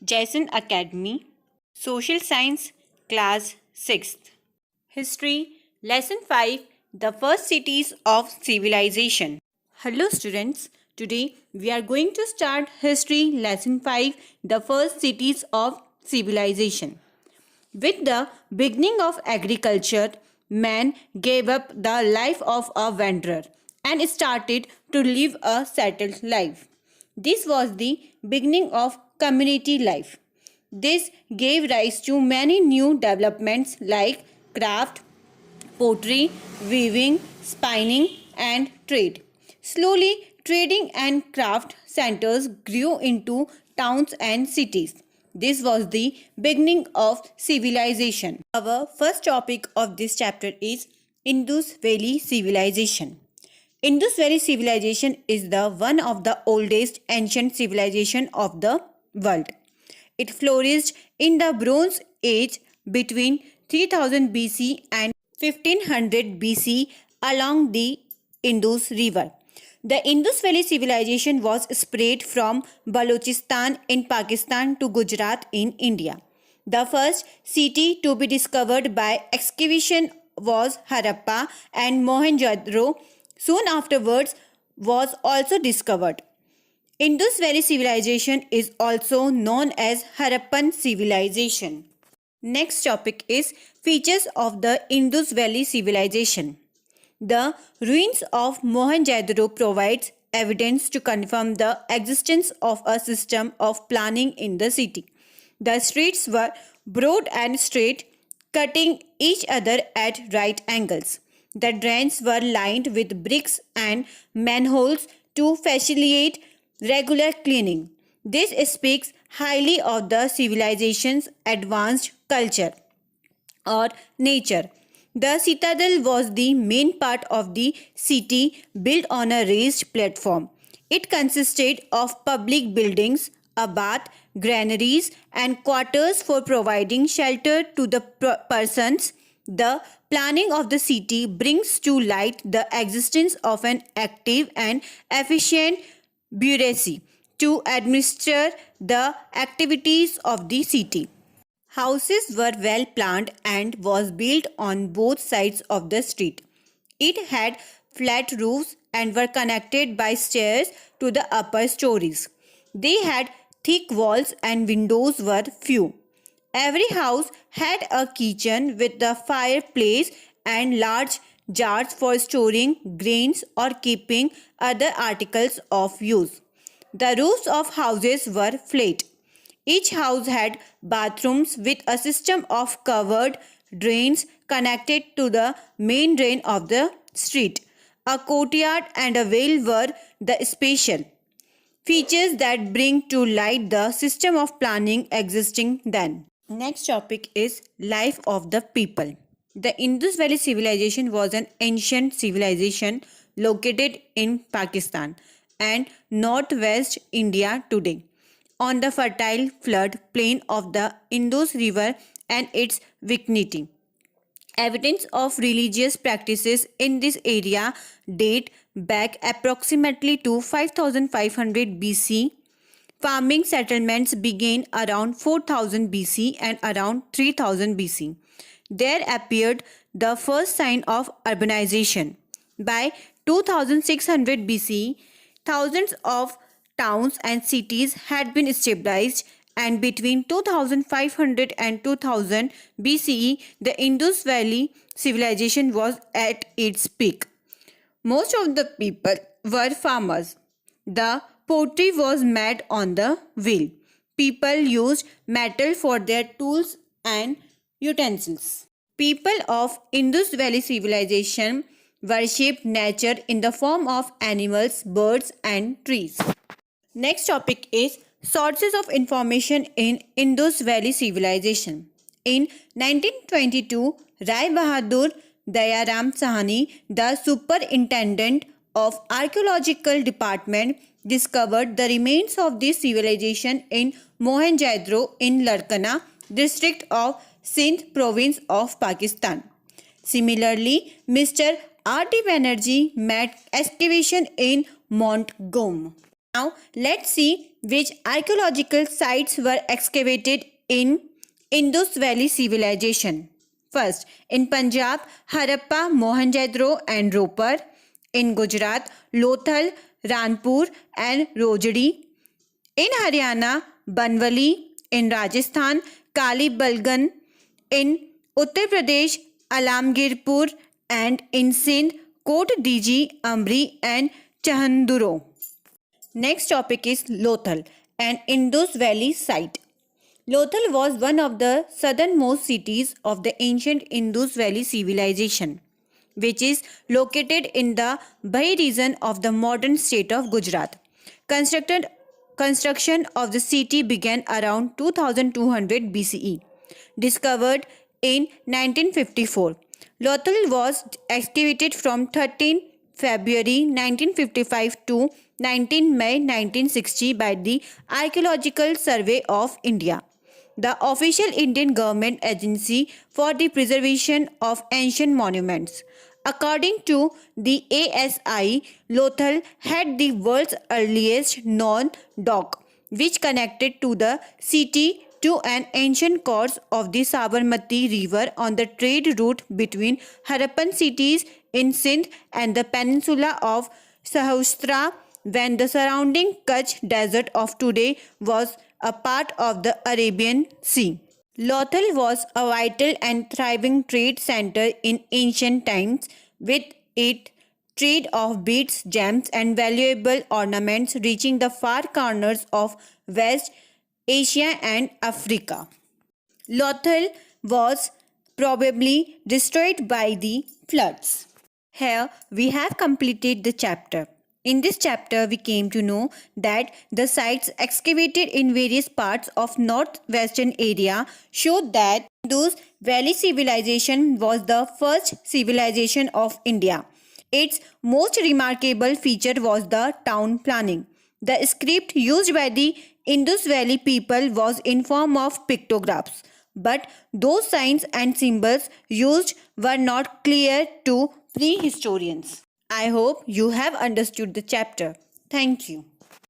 Jason Academy, Social Science, Class 6th. History, Lesson 5, The First Cities of Civilization. Hello students, today we are going to start History Lesson 5, The First Cities of Civilization. With the beginning of agriculture, man gave up the life of a wanderer and started to live a settled life. This was the beginning of community life. This gave rise to many new developments like craft, pottery, weaving, spinning, and trade. Slowly, trading and craft centers grew into towns and cities. This was the beginning of civilization. Our first topic of this chapter is Indus Valley Civilization. Indus Valley Civilization is the one of the oldest ancient civilization of the world. It flourished in the Bronze Age between 3000 BC and 1500 BC along the Indus River. The Indus Valley Civilization was spread from Balochistan in Pakistan to Gujarat in India. The first city to be discovered by excavation was Harappa, and Mohenjo-daro soon afterwards was also discovered. Indus Valley Civilization is also known as Harappan Civilization. Next topic is features of the Indus Valley Civilization. The ruins of Mohenjo-daro provides evidence to confirm the existence of a system of planning in the city. The streets were broad and straight, cutting each other at right angles. The drains were lined with bricks and manholes to facilitate regular cleaning. This speaks highly of the civilization's advanced culture or nature. The citadel was the main part of the city built on a raised platform. It consisted of public buildings, a bath, granaries, and quarters for providing shelter to the persons. The planning of the city brings to light the existence of an active and efficient bureaucracy to administer the activities of the city. Houses were well planned and was built on both sides of the street. It had flat roofs and were connected by stairs to the upper stories. They had thick walls and windows were few. Every house had a kitchen with a fireplace and large jars for storing grains or keeping other articles of use. The roofs of houses were flat. Each house had bathrooms with a system of covered drains connected to the main drain of the street. A courtyard and a well were the special features that bring to light the system of planning existing then. Next topic is life of the people. The Indus Valley Civilization was an ancient civilization located in Pakistan and northwest India today, on the fertile flood plain of the Indus River and its vicinity. Evidence of religious practices in this area date back approximately to 5500 BC. Farming settlements began around 4000 BC and around 3000 BC. There appeared the first sign of urbanization. By 2600 BC, thousands of towns and cities had been established, and between 2500 and 2000 BCE, the Indus Valley civilization was at its peak. Most of the people were farmers. The pottery was made on the wheel. People used metal for their tools and utensils. People of Indus Valley civilization worshipped nature in the form of animals, birds, and trees. Next topic is sources of information in Indus Valley civilization. In 1922, Rai Bahadur Dayaram Sahani, the superintendent of archaeological department, discovered the remains of this civilization in Mohenjo-daro in Larkana district of Sindh province of Pakistan. Similarly, Mr. R.T. Banerjee made excavation in Mount Gom. Now let's see Which archaeological sites were excavated in Indus Valley Civilization? First, in Punjab, Harappa, Mohenjo-daro and Ropar. In Gujarat, Lothal, Ranpur and Rojdi. In Haryana, Banwali. In Rajasthan, Kalibalgan. In Uttar Pradesh, Alamgirpur. And in Sindh, Kot Diji, Amri and Chahanduro. Next topic is Lothal, an Indus Valley site. Lothal was one of the southernmost cities of the ancient Indus Valley civilization, which is located in the Bhai region of the modern state of Gujarat. Construction of the city began around 2200 BCE. Discovered in 1954. Lothal was excavated from 13 February 1955 to 19 May 1960 by the Archaeological Survey of India, the official Indian government agency for the preservation of ancient monuments. According to the ASI, Lothal had the world's earliest known dock, which connected to the city to an ancient course of the Sabarmati River on the trade route between Harappan cities in Sindh and the peninsula of Sahastra, when the surrounding Kutch desert of today was a part of the Arabian Sea. Lothal was a vital and thriving trade center in ancient times, with its trade of beads, gems, and valuable ornaments reaching the far corners of West Asia and Africa. Lothal was probably destroyed by the floods. Here we have completed the chapter. In this chapter, we came to know that the sites excavated in various parts of northwestern area showed that Indus Valley civilization was the first civilization of India. Its most remarkable feature was the town planning. The script used by the Indus Valley people was in form of pictographs, but those signs and symbols used were not clear to prehistorians. I hope you have understood the chapter. Thank you.